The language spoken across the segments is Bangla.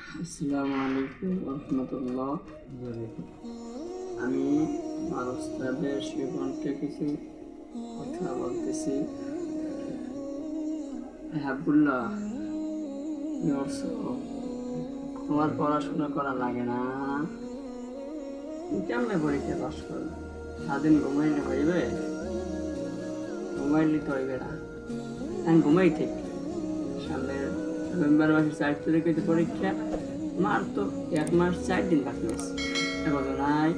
আসসালামু আলাইকুম রহমতুল্লাহ। আমি মানুষদের শিবনকে কিছু কথা বলতেছি। হাবুল্লাহ, তোমার পড়াশোনা করা লাগে না? কেমনে পরীক্ষা পাস করবে? সারাদিন ঘুমাইলে হইবে? ঘুমাইলে তো হইবে না, আমি ঘুমাই ঠিক। সামনে নভেম্বর মাসের 4 তারিখে পরীক্ষা, আমার তো 1 মাস 4 দিন বাকি আছে। এখন নাই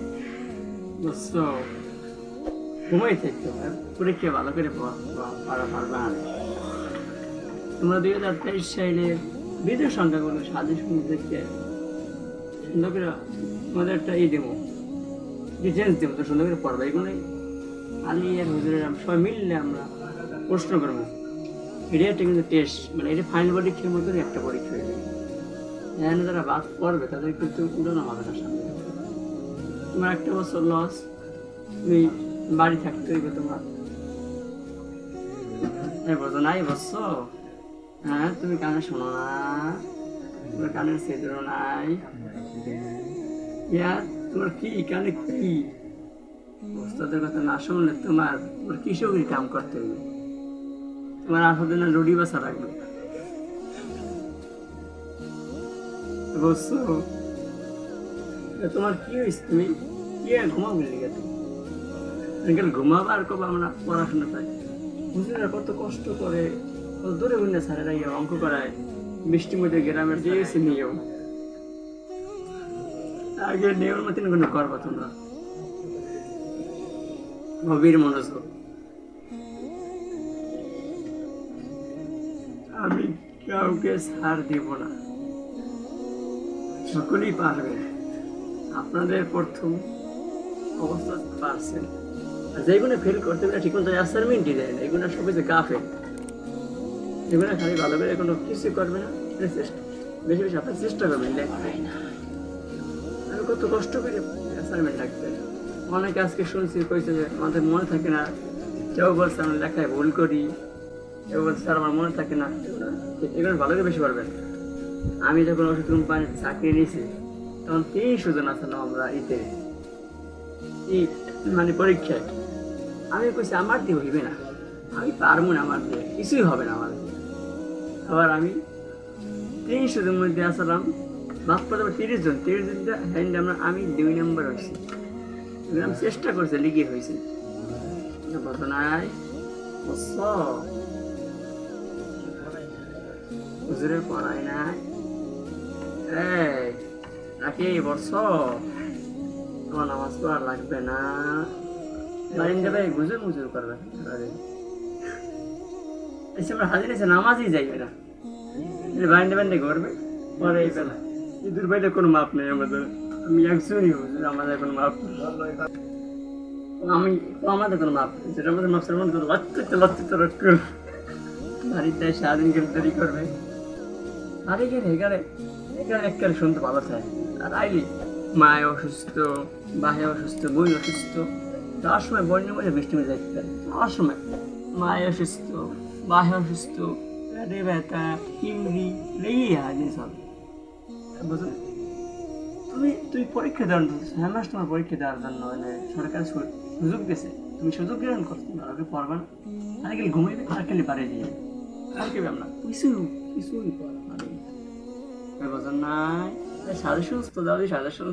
বুঝছো, ঘুমাই থাকতে পরীক্ষা ভালো করে পড়া পারবে না। তোমরা 2023 সালে বিদের সংখ্যাগুলো সাজেশন দেখে সুন্দর করে তোমাদের একটা দেবো, ডিটেলস দেবো, তো সুন্দর করে পড়বে। এগুলোই আলী আর হুজুরের সবাই মিললে আমরা প্রশ্ন করবো। এটা একটা কিন্তু টেস্ট, মানে এটা ফাইনাল পরীক্ষার মতনই একটা পরীক্ষা হয়ে যাবে। এখানে যারা বাদ পড়বে তাদের কিন্তু উঠানো হবে না সামনে। তোমার একটা বছর লস, তুমি বাড়ি থাকতে হইবে তোমার। বলতো নাই বসছো, হ্যাঁ তুমি কানে শোনো না, তোমার কানের ছেদ্র নাই। তোমার কি কানে কি ওস্তাদের কথা না শুনলে তোমার কৃষকের কাম করতে হইবে। তোমার আসলে না রুটি বাসা লাগবে, বুঝছো? তোমার কি হয়েছে? তুমি কি ঘুমাবো লিখে? তুমি ঘুমাবো আর কবে আমরা পড়াশোনা পাই? বুঝলে কত কষ্ট করে, কত দূরে বুঝলে স্যারেরা অঙ্ক করায় বৃষ্টির মধ্যে গ্রামের দিয়েছে নিয়েও। আগে নেওয়ার মতন কোনো করবো তোমরা, গভীর মনোযোগ। আমি কাউকে ছাড় দিব না, সকলেই পারবেন। আপনাদের প্রথম অবস্থা পারছেন, যেগুলো ফেল করতে পারে ঠিক মতো অ্যাসাইনমেন্টই দেয় না, এগুলো সবই যে কাফে, এগুলো খালি ভালো করে কোনো কিছু করবে না। বেশি বেশি আপনার চেষ্টা করবেন। আমি কত কষ্ট করে অ্যাসাইনমেন্ট লাগবে। অনেকে আজকে শুনছি কইছে যে আমাদের মনে থাকে না, কেউ বলছে আমরা লেখায় ভুল করি, কেউ বলছে স্যার আমার মনে থাকে না। এগুলো ভালো করে বেশি পারবেন। আমি যখন ওষুধ কোম্পানির চাকরি নিয়েছি তখন 300 জন আসলাম আমরা মানে পরীক্ষায়। আমি কইছি আমার দিয়ে হইবে না, আমি পারবো না, আমার দিয়ে কিছুই হবে না আমার দিয়ে। আবার আমি 300 জনের মধ্যে আসলাম, বাদ পড়ে 30 জন হ্যান্ড আমি 2 নম্বর হয়েছি। আমি চেষ্টা করছি, লিগে হয়েছে বলতো নাই হুজুরে পড়ায় নাই। নাকি বর্ষ তোমার নামাজ পড়া লাগবে না, বাড়ি যাবে গুজুর মুজুর করবে। আমরা হাজির এসে নামাজই যাইবে না, বাড়ি দেবেন করবে পরে এই বেলা। ইঁদুর বাইরে কোনো মাপ নেই আমাদের। আমি একজনই হুজুর, আমাদের কোনো মাপ নেই। আমাদের কোনো মাপ নেই, যেটা আমাদের মাপসের মনে করো লজ্জিত বাড়িতে সারাদিন গ্রেফতারি করবে। আরে এখানে একবারে শুনতে ভালো চায়। আর আইলি মায় অসুস্থ, বাহে অসুস্থ, বই অসুস্থ, যাওয়ার সময় বন্যার মধ্যে বৃষ্টি মেয়ে যাইতে পারে। যাওয়ার সময় মায় অসুস্থ, বাহে অসুস্থ, পেটে ব্যথা, ইউরি লেগেই হাজির সব। বুঝলি তুমি পরীক্ষা দেওয়ার 6 মাস তোমার পরীক্ষা দেওয়ার জন্য সরকার সুযোগ দিয়েছে, তুমি সুযোগ গ্রহণ করতে পারবে, পড়বা না। আর গেলে ঘুমাইবে, আর খেলে পারে দিয়ে আর কেবে আমরা কিছুই পড়া পারি। বুঝেন নাই? সাজেশন তো দাও, সাজেশন